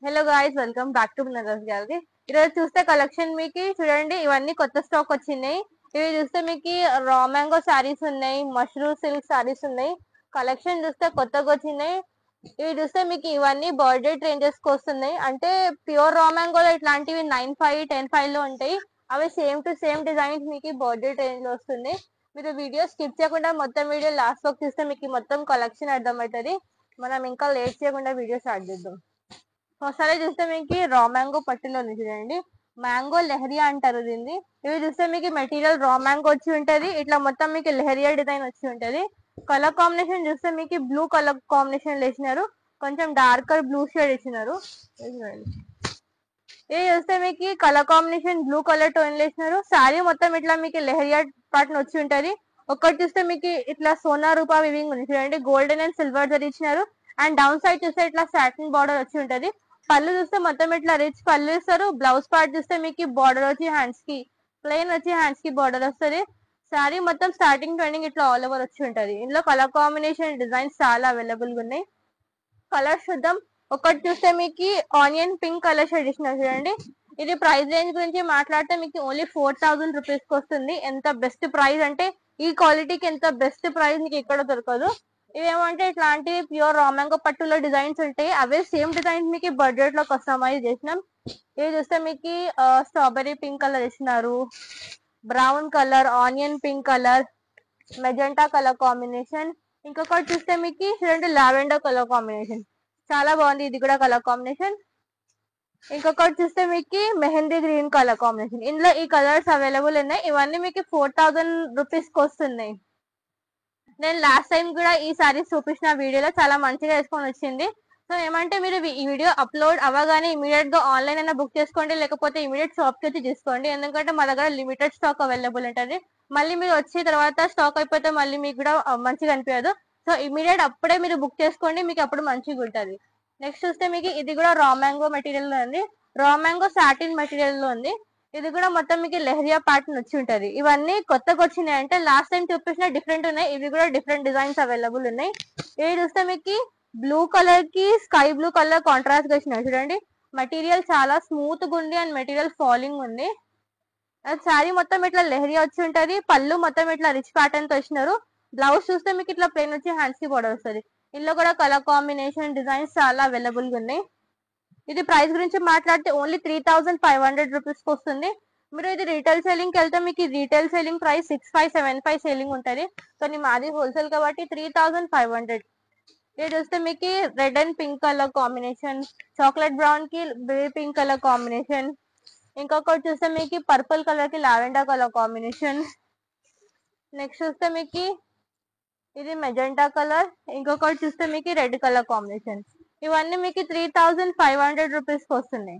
Hello guys, welcome back to Nagar's gallery. ఈరోజు చూస్తే collection మీకు చూడండి, ఇవన్నీ కొత్త స్టాక్ వచ్చినాయి. ఇవి చూస్తే మీకు రా మ్యాంగో శారీస్ ఉన్నాయి, మష్రూమ్ సిల్క్ శారీస్ ఉన్నాయి. కలెక్షన్ చూస్తే కొత్తగా వచ్చినాయి. ఇవి చూస్తే మీకు ఇవన్నీ బడ్జెట్ రేంజెస్ కి వస్తున్నాయి. అంటే ప్యూర్ రా మ్యాంగోలో ఇట్లాంటివి 9,500, 10,500 లో ఉంటాయి. అవి సేమ్ టు సేమ్ డిజైన్స్ మీకు బడ్జెట్ రేంజ్ లో వస్తుంది. మీరు వీడియో స్కిప్ చేయకుండా మొత్తం వీడియో లాస్ట్ వరకు చూస్తే మీకు మొత్తం కలెక్షన్ అర్థమవుతుంది. మనం ఇంకా లేట్ చేయకుండా వీడియో స్టార్ట్ చేద్దాం. ఒకసారి చూస్తే మీకు రా మ్యాంగో పట్టులో ఉంది చూడండి, మ్యాంగో లెహరియా అంటారు దీన్ని. ఇవి చూస్తే మీకు మెటీరియల్ రా మ్యాంగో వచ్చి ఉంటది, ఇట్లా మొత్తం మీకు లెహరియా డిజైన్ వచ్చి ఉంటది. కలర్ కాంబినేషన్ చూస్తే మీకు బ్లూ కలర్ కాంబినేషన్ వేసినారు, కొంచెం డార్కర్ బ్లూ షేడ్ ఇచ్చినారు. ఇది చూస్తే మీకు colour combination blue colour tone వేసినారు. శారీ మొత్తం ఇట్లా మీకు లెహరియా పాటన్ వచ్చి ఉంటది. ఒకటి చూస్తే మీకు ఇట్లా సోనా రూపా వివింగ్ ఉంది చూడండి, గోల్డెన్ అండ్ సిల్వర్ జరీ ఇచ్చినారు. అండ్ డౌన్ సైడ్ చూస్తే ఇట్లా సాటిన్ బార్డర్ వచ్చి ఉంటది. పళ్ళు చూస్తే మొత్తం ఇట్లా రిచ్ పళ్ళు ఇస్తారు. బ్లౌజ్ పార్ట్ చూస్తే మీకు బార్డర్ వచ్చి హ్యాండ్స్ కి ప్లెయిన్ వచ్చి హ్యాండ్స్ కి బార్డర్ వస్తుంది. శారీ మొత్తం స్టార్టింగ్ ట్రెండింగ్ ఇట్లా ఆల్ ఓవర్ వచ్చి ఉంటది. ఇందులో కలర్ కాంబినేషన్ డిజైన్స్ చాలా అవైలబుల్ గా ఉన్నాయి. కలర్ చూద్దాం. ఒకటి చూస్తే మీకు ఆనియన్ పింక్ కలర్ షేడ్ ఇచ్చిన చూడండి. ఇది ప్రైస్ రేంజ్ గురించి మాట్లాడితే మీకు ఓన్లీ 4,000 రూపీస్ కి వస్తుంది. ఎంత బెస్ట్ ప్రైస్ అంటే ఈ క్వాలిటీకి ఎంత బెస్ట్ ప్రైస్ మీకు ఎక్కడ దొరకదు. ఇవేమంటే ఇట్లాంటివి ప్యూర్ రా మ్యాంగో పట్టులో డిజైన్స్ ఉంటాయి. అవే సేమ్ డిజైన్స్ మీకు బడ్జెట్ లో కస్టమైజ్ చేసినాం. ఇవి చూస్తే మీకు స్ట్రాబెరీ పింక్ కలర్ ఇచ్చినారు, brown colour, onion pink colour, magenta colour combination. ఇంకొకటి చూస్తే మీకు చూడండి లావెండర్ కలర్ కాంబినేషన్, చాలా బాగుంది ఇది కూడా కలర్ కాంబినేషన్. ఇంకొకటి చూస్తే మీకు మెహందీ గ్రీన్ కలర్ కాంబినేషన్. ఇందులో ఈ కలర్స్ అవైలబుల్ ఉన్నాయి. ఇవన్నీ మీకు 4,000 రూపీస్ కి వస్తున్నాయి. నేను లాస్ట్ టైం కూడా ఈ సారీస్ చూపించిన వీడియోలో చాలా మంచిగా వేసుకొని వచ్చింది. సో ఏమంటే మీరు ఈ వీడియో అప్లోడ్ అవ్వగానే ఇమీడియట్ గా ఆన్లైన్ అయినా బుక్ చేసుకోండి, లేకపోతే ఇమీడియట్ షాప్ కి వచ్చి తీసుకోండి. ఎందుకంటే మా దగ్గర లిమిటెడ్ స్టాక్ అవైలబుల్ ఉంటుంది. మళ్ళీ మీరు వచ్చిన తర్వాత స్టాక్ అయిపోతే మళ్ళీ మీకు కూడా మంచిగా అనిపించదు. సో ఇమీడియట్ అప్పుడే మీరు బుక్ చేసుకోండి, మీకు అప్పుడు మంచిగా ఉంటుంది. నెక్స్ట్ చూస్తే మీకు ఇది కూడా రా మ్యాంగో మెటీరియల్ లో ఉంది, రా మ్యాంగో సాటిన్ మెటీరియల్ లో ఉంది. ఇది కూడా మొత్తం మీకు లెహరియా ప్యాటర్న్ వచ్చి ఉంటది. ఇవన్నీ కొత్తగా వచ్చినాయి, అంటే లాస్ట్ టైం చూపించిన డిఫరెంట్ ఉన్నాయి, ఇవి కూడా డిఫరెంట్ డిజైన్స్ అవైలబుల్ ఉన్నాయి. ఇవి చూస్తే మీకు బ్లూ కలర్ కి స్కై బ్లూ కలర్ కాంట్రాస్ట్ గా వచ్చినాయి చూడండి. మెటీరియల్ చాలా స్మూత్ గా ఉంది అండ్ మెటీరియల్ ఫాలింగ్ ఉంది. శారీ మొత్తం ఇట్లా లెహరియా వచ్చి ఉంటది. పళ్ళు మొత్తం ఇట్లా రిచ్ ప్యాటర్న్ తో వచ్చినారు. బ్లౌజ్ చూస్తే మీకు ఇట్లా ప్లెయిన్ వచ్చి హ్యాండ్స్ కి బోర్డర్ వస్తుంది. ఇందులో కూడా కలర్ కాంబినేషన్ డిజైన్స్ చాలా అవైలబుల్ గా ఉన్నాయి. ఇది ప్రైస్ గురించి మాట్లాడితే ఓన్లీ 3,500 రూపీస్ కి వస్తుంది. మీరు ఇది రీటైల్ సెల్లింగ్ కి వెళ్తే మీకు రీటైల్ సెల్లింగ్ ప్రైస్ 6,575 సెల్లింగ్ ఉంటుంది. కానీ మాది హోల్సేల్ కాబట్టి 3,500. ఇది చూస్తే మీకు red and pink colour combination, chocolate brown కి బేబీ పింక్ కలర్ కాంబినేషన్. ఇంకొకటి చూస్తే మీకు పర్పుల్ కలర్ కి లావెండర్ కలర్ కాంబినేషన్. నెక్స్ట్ చూస్తే మీకు ఇది మెజెంటా కలర్. ఇంకొకటి చూస్తే మీకు రెడ్ కలర్ కాంబినేషన్. ఇవన్నీ మీకు 3,500 రూపీస్ కి వస్తున్నాయి.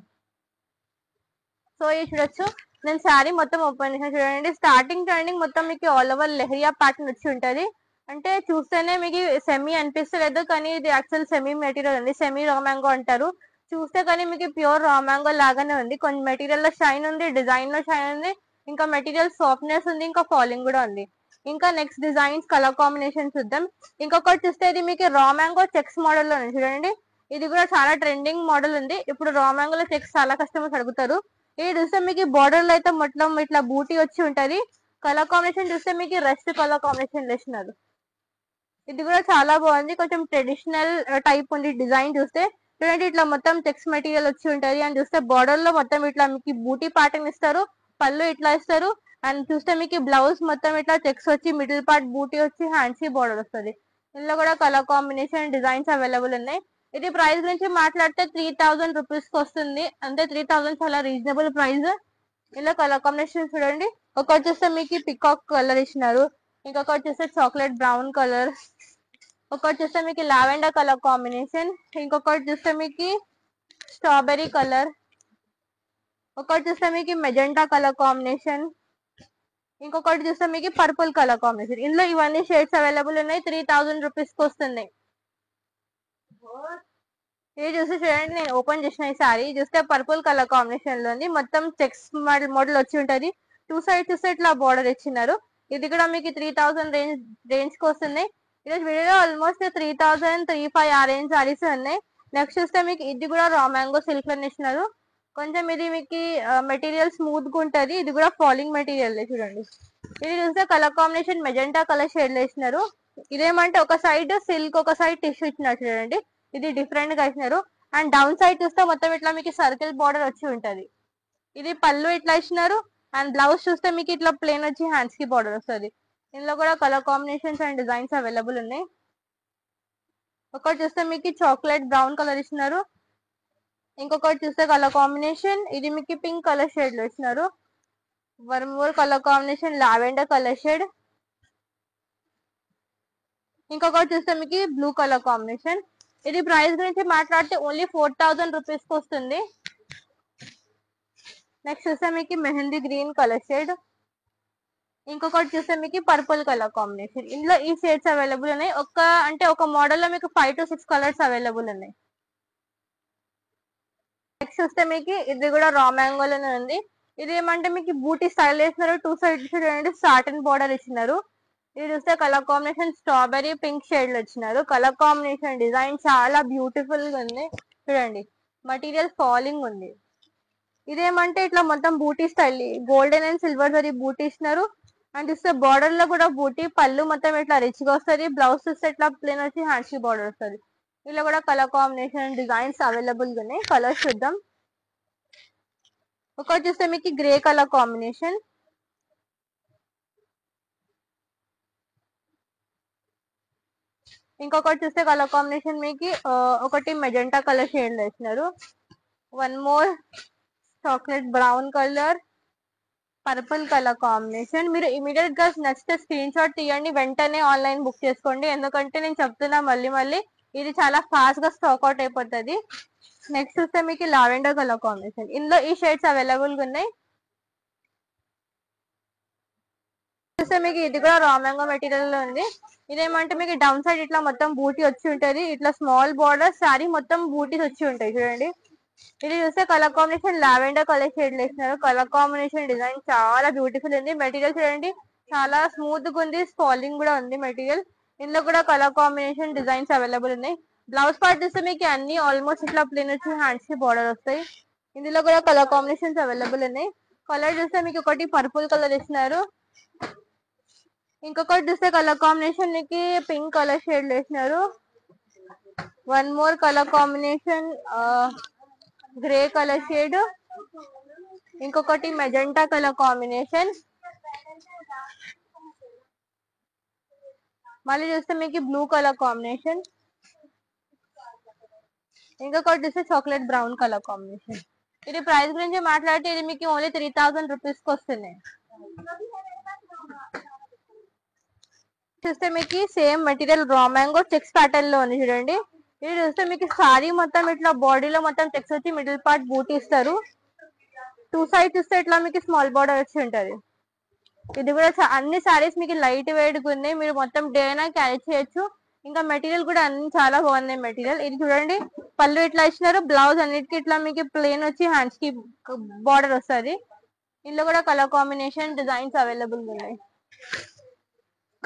సో ఇది చూడొచ్చు. నేను శారీ మొత్తం ఓపెన్ చేసిన చూడండి. స్టార్టింగ్ ట్రెండింగ్ మొత్తం మీకు ఆల్ ఓవర్ లెహరియా ప్యాటర్న్ వచ్చి ఉంటది. అంటే చూస్తేనే మీకు సెమీ అనిపిస్తలేదు, కానీ ఇది యాక్చువల్ సెమీ మెటీరియల్ ఉంది, సెమీ రా మ్యాంగో అంటారు. చూస్తే కానీ మీకు ప్యూర్ రా మ్యాంగో లాగానే ఉంది. కొంచెం మెటీరియల్ లో షైన్ ఉంది, డిజైన్ లో షైన్ ఉంది, ఇంకా మెటీరియల్ సాఫ్ట్నెస్ ఉంది, ఇంకా ఫాలింగ్ కూడా ఉంది. ఇంకా నెక్స్ట్ డిజైన్స్ కలర్ కాంబినేషన్ చూద్దాం. ఇంకొకటి చూస్తే ఇది మీకు రా మ్యాంగో చెక్స్ మోడల్ లో ఉంది చూడండి. ఇది కూడా చాలా ట్రెండింగ్ మోడల్ ఉంది. ఇప్పుడు రా మ్యాంగోలో చెక్స్ చాలా కస్టమర్స్ అడుగుతారు. ఇది చూస్తే మీకు బార్డర్ లో అయితే మొత్తం ఇట్లా బూటీ వచ్చి ఉంటది. కలర్ కాంబినేషన్ చూస్తే మీకు రెస్ట్ కలర్ కాంబినేషన్ వేసినారు. ఇది కూడా చాలా బాగుంది, కొంచెం ట్రెడిషనల్ టైప్ ఉంది. డిజైన్ చూస్తే చూడండి ఇట్లా మొత్తం చెక్స్ మెటీరియల్ వచ్చి ఉంటది. అని చూస్తే బార్డర్ లో మొత్తం ఇట్లా మీకు బూటీ ప్యాటర్న్ ఇస్తారు, పళ్ళు ఇట్లా ఇస్తారు. అండ్ చూస్తే మీకు బ్లౌజ్ మొత్తం ఇట్లా చెక్స్ వచ్చి మిడిల్ పార్ట్ బూటీ వచ్చి హ్యాండ్స్ కి బార్డర్ వస్తుంది. ఇందులో కూడా కలర్ కాంబినేషన్ డిజైన్స్ అవైలబుల్ ఉన్నాయి. ఇది ప్రైస్ గురించి మాట్లాడితే 3,000 రూపీస్ కి వస్తుంది. అంటే 3,000 చాలా రీజనబుల్ ప్రైస్. ఇందులో కలర్ కాంబినేషన్ చూడండి. ఒకటి చూస్తే మీకు పికాక్ కలర్ ఇచ్చినారు, ఇంకొకటి చూస్తే చాక్లెట్ బ్రౌన్ కలర్, ఒకటి చూస్తే మీకు లావెండర్ కలర్ కాంబినేషన్, ఇంకొకటి చూస్తే మీకు స్ట్రాబెరీ కలర్, ఒకటి చూస్తే మీకు మెజెంటా కలర్ కాంబినేషన్, ఇంకొకటి చూస్తే మీకు పర్పుల్ కలర్ కాంబినేషన్. ఇందులో ఇవన్నీ షేడ్స్ అవైలబుల్ ఉన్నాయి. 3,000 రూపీస్ కి వస్తున్నాయి. ఇది చూసి చూడండి, నేను ఓపెన్ చేసిన ఈ సారీ చూస్తే పర్పుల్ కలర్ కాంబినేషన్ లో ఉంది. మొత్తం చెక్స్ మోడల్ వచ్చి ఉంటది. టూ సైడ్ చూస్తే ఇట్లా బార్డర్ ఇచ్చినారు. ఇది కూడా మీకు 3,000 రేంజ్ కి వస్తున్నాయి. ఈరోజు వీడియోలో ఆల్మోస్ట్ 3,000, 3,500 ఆ రేంజ్ సారీస్ ఉన్నాయి. నెక్స్ట్ చూస్తే మీకు ఇది కూడా రా మ్యాంగో సిల్క్ అని ఇచ్చినారు. కొంచెం ఇది మీకు మెటీరియల్ స్మూత్ గా ఉంటది. ఇది కూడా ఫాలింగ్ మెటీరియల్ చూడండి. ఇది చూస్తే colour combination magenta colour shade లో ఇచ్చినారు. ఇదేమంటే ఒక సైడ్ సిల్క్ ఒక సైడ్ టిష్యూ ఇచ్చినారు చూడండి. ఇది డిఫరెంట్ గా ఇచ్చినారు. అండ్ డౌన్ సైడ్ చూస్తే మొత్తం ఇట్లా మీకు సర్కిల్ బార్డర్ వచ్చి ఉంటది. ఇది పళ్ళు ఇట్లా ఇచ్చినారు. అండ్ బ్లౌజ్ చూస్తే మీకు ఇట్లా ప్లేన్ వచ్చి హ్యాండ్స్ కి బార్డర్ వస్తుంది. ఇందులో కూడా colour combinations and designs available ఉన్నాయి. ఒకటి చూస్తే మీకు చాక్లెట్ బ్రౌన్ కలర్ ఇచ్చినారు. ఇంకొకటి చూస్తే కలర్ కాంబినేషన్ ఇది మీకు పింక్ కలర్ షేడ్ లో ఇచ్చినారు. One more colour combination lavender colour shade. ఇంకొకటి చూస్తే మీకు బ్లూ కలర్ కాంబినేషన్. ఇది ప్రైస్ గురించి మాట్లాడితే ఓన్లీ 4000 రూపీస్ కి వస్తుంది. నెక్స్ట్ చూస్తే మీకు మెహందీ గ్రీన్ కలర్ షేడ్. ఇంకొకటి చూస్తే మీకు పర్పుల్ కలర్ కాంబినేషన్. ఇందులో ఈ షేడ్స్ అవైలబుల్ ఉన్నాయి. ఒక మోడల్ లో మీకు 5 to 6 కలర్స్ అవైలబుల్ ఉన్నాయి. నెక్స్ట్ చూస్తే మీకు ఇది కూడా రా మ్యాంగోలోనే ఉంది. ఇది ఏమంటే మీకు బూటీ స్టైల్ వేసినారు. 2 సైడ్స్ చూడండి సాటిన్ బార్డర్ ఇచ్చినారు. ఇది చూస్తే colour combination strawberry pink shade లో ఇచ్చినారు. కలర్ కాంబినేషన్ డిజైన్ చాలా బ్యూటిఫుల్ గా ఉంది చూడండి. మటీరియల్ ఫాలింగ్ ఉంది. ఇదేమంటే ఇట్లా మొత్తం బూటీ style golden and silver zari బూటీ ఇచ్చినారు. అండ్ చూస్తే బార్డర్ లో కూడా బూటీ పళ్ళు మొత్తం ఇట్లా రిచ్ గా వస్తుంది. బ్లౌజ్ చూస్తే ఇట్లా ప్లేన్ వచ్చి హ్యాండ్స్ కి బార్డర్ వస్తుంది. ఇలా కూడా కలర్ కాంబినేషన్ డిజైన్స్ అవైలబుల్ గా ఉన్నాయి. కలర్స్ చూద్దాం. ఒకటి చూస్తే మీకు గ్రే కలర్ కాంబినేషన్. ఇంకొకటి చూస్తే కలర్ కాంబినేషన్ మీకు ఒకటి మెజెంటా కలర్ షేడ్ లో ఇచ్చినారు. One more chocolate brown colour purple colour combination. మీరు ఇమీడియట్ గా నచ్చితే స్క్రీన్ షాట్ తీయండి. వెంటనే ఆన్లైన్ బుక్ చేసుకోండి. ఎందుకంటే నేను చెప్తున్నా మళ్ళీ ఇది చాలా ఫాస్ట్ గా స్టాక్ అవుట్ అయిపోతుంది. నెక్స్ట్ చూస్తే మీకు లావెండర్ కలర్ కాంబినేషన్. ఇందులో ఈ షేడ్స్ అవైలబుల్ గా ఉన్నాయి. చూస్తే మీకు ఇది కూడా రా మ్యాంగో మెటీరియల్ లో ఉంది. ఇదేమంటే మీకు డౌన్ సైడ్ ఇట్లా మొత్తం బూటీ వచ్చి ఉంటది. ఇట్లా స్మాల్ బార్డర్ శారీ మొత్తం బూటీస్ వచ్చి ఉంటాయి చూడండి. ఇది చూస్తే colour combination lavender colour shade లో ఇస్తున్నారు. కలర్ కాంబినేషన్ డిజైన్ చాలా బ్యూటిఫుల్ ఉంది. మెటీరియల్ చూడండి చాలా స్మూత్ గా ఉంది. స్పాలింగ్ కూడా ఉంది మెటీరియల్. ఇందులో కూడా కలర్ కాంబినేషన్ డిజైన్స్ అవైలబుల్ ఉన్నాయి. బ్లౌజ్ పార్ట్ చూస్తే మీకు అన్ని ఆల్మోస్ట్ ఇట్లా ప్లేన్ వచ్చి హ్యాండ్స్ కి బార్డర్ వస్తాయి. ఇందులో కూడా కలర్ కాంబినేషన్స్ అవైలబుల్ ఉన్నాయి. కలర్ చూస్తే మీకు ఒకటి పర్పుల్ కలర్ ఇస్తున్నారు. ఇంకొకటి చూస్తే కలర్ కాంబినేషన్ మీకు పింక్ కలర్ షేడ్ వేసినారు. One more colour combination grey colour shade. ఇంకొకటి మెజెంటా కలర్ కాంబినేషన్. మళ్ళీ చూస్తే మీకు బ్లూ కలర్ కాంబినేషన్. ఇంకొకటి చూస్తే చాక్లెట్ బ్రౌన్ కలర్ కాంబినేషన్. ఇది ప్రైస్ గురించి మాట్లాడితే ఇది మీకు ఓన్లీ 3000 రూపీస్ కి వస్తుంది. చూస్తే మీకు same material raw mango checks pattern లో ఉంది చూడండి. ఇది చూస్తే మీకు సారీ మొత్తం ఇట్లా బాడీలో మొత్తం చెక్స్ వచ్చి మిడిల్ పార్ట్ బూటీ ఇస్తారు. 2 సైడ్ చూస్తే ఇట్లా మీకు స్మాల్ బార్డర్ వచ్చి ఉంటది. ఇది కూడా అన్ని సారీస్ మీకు లైట్ వెయిట్ గా ఉన్నాయి. మీరు మొత్తం డే అయినా క్యారీ చేయొచ్చు. ఇంకా మెటీరియల్ కూడా అన్ని చాలా బాగున్నాయి మెటీరియల్. ఇది చూడండి పళ్ళు ఇట్లా ఇచ్చినారు. బ్లౌజ్ అన్నిటికీ ఇట్లా మీకు ప్లేన్ వచ్చి హ్యాండ్స్ కి బార్డర్ వస్తుంది. ఇందులో కూడా కలర్ కాంబినేషన్ డిజైన్స్ అవైలబుల్ ఉన్నాయి.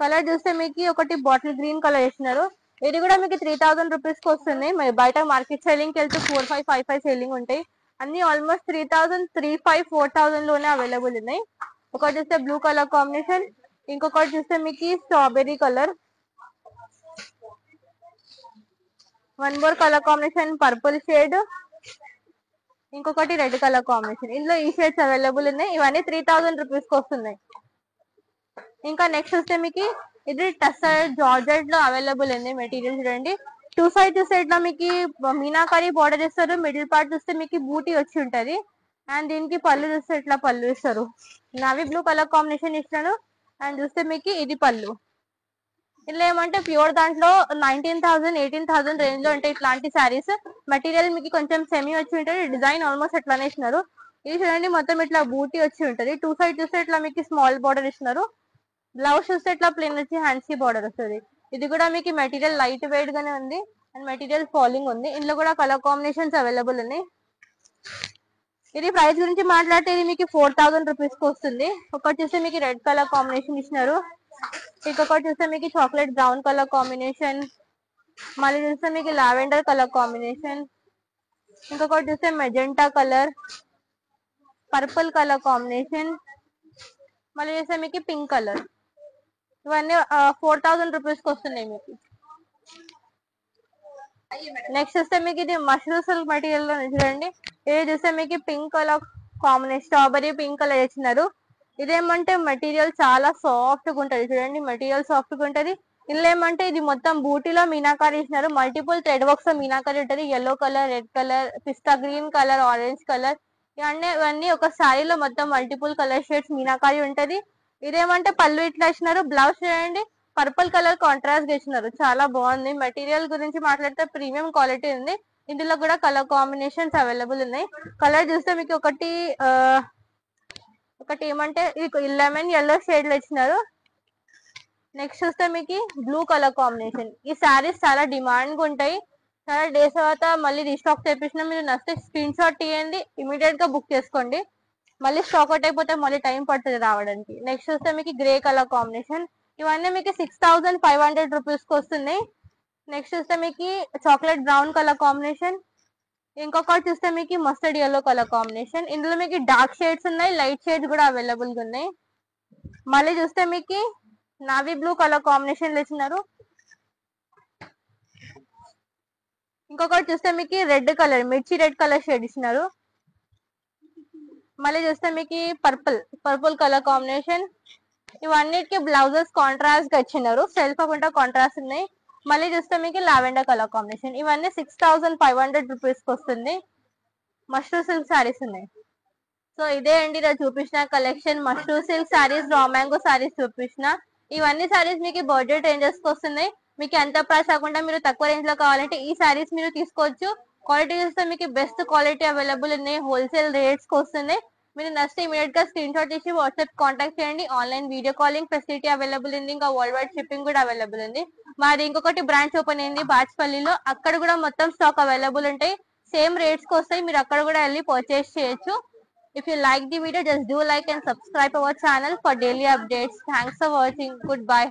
కలర్ చూస్తే మీకు ఒకటి బాటిల్ గ్రీన్ కలర్ ఇచ్చినారు. ఇది కూడా మీకు 3000 రూపీస్ కి వస్తుంది. బయట మార్కెట్ సెల్లింగ్ కి వెళ్తే 4500, 5500 సెల్లింగ్ ఉంటాయి. అన్ని ఆల్మోస్ట్ 3000, 3500, 4000 లోనే అవైలబుల్ ఉన్నాయి. ఒకటి చూస్తే బ్లూ కలర్ కాంబినేషన్. ఇంకొకటి చూస్తే మీకు strawberry colour. One more colour combination purple shade. ఇంకొకటి రెడ్ కలర్ కాంబినేషన్. ఇందులో ఈ షేడ్స్ అవైలబుల్ ఉన్నాయి. ఇవన్నీ 3000 రూపీస్ కి వస్తున్నాయి. ఇంకా నెక్స్ట్ వస్తే మీకు ఇది టస్సర్ జార్జెట్ లో అవైలబుల్ ఉంది మెటీరియల్ చూడండి. 2 సైడ్ చూస్తే ఇట్లా మీకు మీనాకారి బార్డర్ ఇస్తారు. మిడిల్ పార్ట్ చూస్తే మీకు బూటీ వచ్చి ఉంటది. అండ్ దీనికి పళ్ళు చూస్తే ఇట్లా పళ్ళు ఇస్తారు. నావీ బ్లూ కలర్ కాంబినేషన్ ఇస్తాను. అండ్ చూస్తే మీకు ఇది పళ్ళు. ఇలా ఏమంటే ప్యూర్ దాంట్లో 19,000, 18,000 రేంజ్ లో ఉంటాయి ఇట్లాంటి శారీస్. మెటీరియల్ మీకు కొంచెం సెమీ వచ్చి ఉంటుంది. డిజైన్ ఆల్మోస్ట్ ఎట్లానే ఇస్తున్నారు. ఇది చూడండి మొత్తం ఇట్లా బూటీ వచ్చి ఉంటది. 2 సైడ్ చూస్తే ఇట్లా మీకు స్మాల్ బార్డర్ ఇస్తున్నారు. బ్లౌజ్ చూస్తే ఇట్లా ప్లేన్ వచ్చి హ్యాండ్స్ కి బార్డర్ వస్తుంది. ఇది కూడా మీకు మెటీరియల్ లైట్ వెయిట్ గానే ఉంది. అండ్ మెటీరియల్ ఫాలింగ్ ఉంది. ఇందులో కూడా కలర్ కాంబినేషన్స్ అవైలబుల్ ఉన్నాయి. ఇది ప్రైస్ గురించి మాట్లాడితే ఇది మీకు 4000 రూపీస్ కి వస్తుంది. ఒకటి చూస్తే మీకు రెడ్ కలర్ కాంబినేషన్ ఇచ్చినారు. ఇంకొకటి చూస్తే మీకు చాక్లెట్ బ్రౌన్ కలర్ కాంబినేషన్. మళ్ళీ చూస్తే మీకు లావెండర్ కలర్ కాంబినేషన్, ఇంకొకటి చూస్తే magenta colour, purple colour combination, మళ్ళీ చూస్తే మీకు పింక్ కలర్. ఇవన్నీ 4000 రూపీస్ కి వస్తున్నాయి మీకు. నెక్స్ట్ చూస్తే మీకు ఇది మష్రూమ్ సిల్క్ మెటీరియల్ లో చూడండి. ఇది చూస్తే మీకు pink colour combination, strawberry pink colour ఇచ్చినారు. ఇదేమంటే మెటీరియల్ చాలా సాఫ్ట్ గా ఉంటది చూడండి, మెటీరియల్ సాఫ్ట్ గా ఉంటది. ఇందులో ఏమంటే ఇది మొత్తం బూటీలో మీనాకారి ఇచ్చినారు, మల్టిపుల్ థ్రెడ్ వర్క్స్ లో మీనాకారి ఉంటది. ఎల్లో కలర్, రెడ్ కలర్, పిస్తా గ్రీన్ కలర్, ఆరెంజ్ కలర్, ఇవన్నీ ఒక శారీలో మొత్తం మల్టిపుల్ కలర్ షేడ్స్ మీనాకారి ఉంటది. ఇదేమంటే పళ్ళు ఇట్లా ఇచ్చినారు. బ్లౌజ్ చూడండి పర్పుల్ కలర్ కాంట్రాస్ట్ గా ఇచ్చినారు, చాలా బాగుంది. మెటీరియల్ గురించి మాట్లాడితే ప్రీమియం క్వాలిటీ ఉంది. ఇందులో కూడా కలర్ కాంబినేషన్స్ అవైలబుల్ ఉన్నాయి. కలర్ చూస్తే మీకు ఒకటి ఏమంటే ఇది లెమన్ ఎల్లో షేడ్ లో ఇచ్చినారు. నెక్స్ట్ చూస్తే మీకు బ్లూ కలర్ కాంబినేషన్. ఈ శారీస్ చాలా డిమాండ్ గా ఉంటాయి. చాలా డేస్ తర్వాత మళ్ళీ రీస్టాక్ చేపించిన, మీరు నచ్చితే స్క్రీన్ షాట్ తీయండి, ఇమీడియట్ గా బుక్ చేసుకోండి. మళ్ళీ స్టాక్ అవుట్ అయిపోతే మళ్ళీ టైం పడుతుంది రావడానికి. నెక్స్ట్ చూస్తే మీకు గ్రే కలర్ కాంబినేషన్. ఇవన్నీ మీకు 6500 రూపీస్ కి వస్తున్నాయి. నెక్స్ట్ చూస్తే మీకు చాక్లెట్ బ్రౌన్ కలర్ కాంబినేషన్, ఇంకొకటి చూస్తే మీకు మస్టర్డ్ ఎల్లో కలర్ కాంబినేషన్. ఇందులో మీకు డార్క్ షేడ్స్ ఉన్నాయి, లైట్ షేడ్స్ కూడా అవైలబుల్ గా ఉన్నాయి. మళ్ళీ చూస్తే మీకు నావీ బ్లూ కలర్ కాంబినేషన్ ఇచ్చినారు. ఇంకొకటి చూస్తే మీకు రెడ్ కలర్, మిర్చి రెడ్ కలర్ షేడ్ ఇచ్చినారు. మళ్ళీ చూస్తే మీకు పర్పుల్ కలర్ కాంబినేషన్. ఇవన్నిటికి బ్లౌజెస్ కాంట్రాస్ట్ గా ఇచ్చినారు, సెల్ఫ్ అకుండా కాంట్రాస్ట్ ఉన్నాయి. మళ్ళీ చూస్తే మీకు లావెండర్ కలర్ కాంబినేషన్. ఇవన్నీ 6500 రూపీస్ కి వస్తుంది. మష్రూమ్ సిల్క్ శారీస్ ఉన్నాయి. సో ఇదే అండి ఇలా చూపించిన collection. Mushroom silk saris, raw mango saris చూపించిన. ఇవన్నీ శారీస్ మీకు బడ్జెట్ రేంజెస్ కి వస్తున్నాయి. మీకు ఎంత ప్రైస్ కాకుండా మీరు తక్కువ రేంజ్ లో కావాలంటే ఈ శారీస్ మీరు తీసుకోవచ్చు. క్వాలిటీ చూస్తే మీకు బెస్ట్ క్వాలిటీ అవైలబుల్ ఉన్నాయి, హోల్సేల్ రేట్స్ కి వస్తున్నాయి. మీరు నచ్చితే ఇమీడియట్ గా స్క్రీన్ షాట్ తీసి వాట్సాప్ కాంటాక్ట్ చేయండి. Online video calling facility available ఉంది, ఇంకా వరల్డ్ వైడ్ షిప్పింగ్ కూడా అవైలబుల్ ఉంది. మాది ఇంకొకటి బ్రాంచ్ ఓపెన్ అయింది బాచ్పల్లిలో, అక్కడ కూడా మొత్తం స్టాక్ అవైలబుల్ ఉంటాయి. సేమ్ రేట్స్ కి వస్తాయి, మీరు అక్కడ కూడా వెళ్ళి పర్చేస్ చేయొచ్చు. If you like the video, just do like and subscribe our channel for daily updates. Thanks for watching. Goodbye.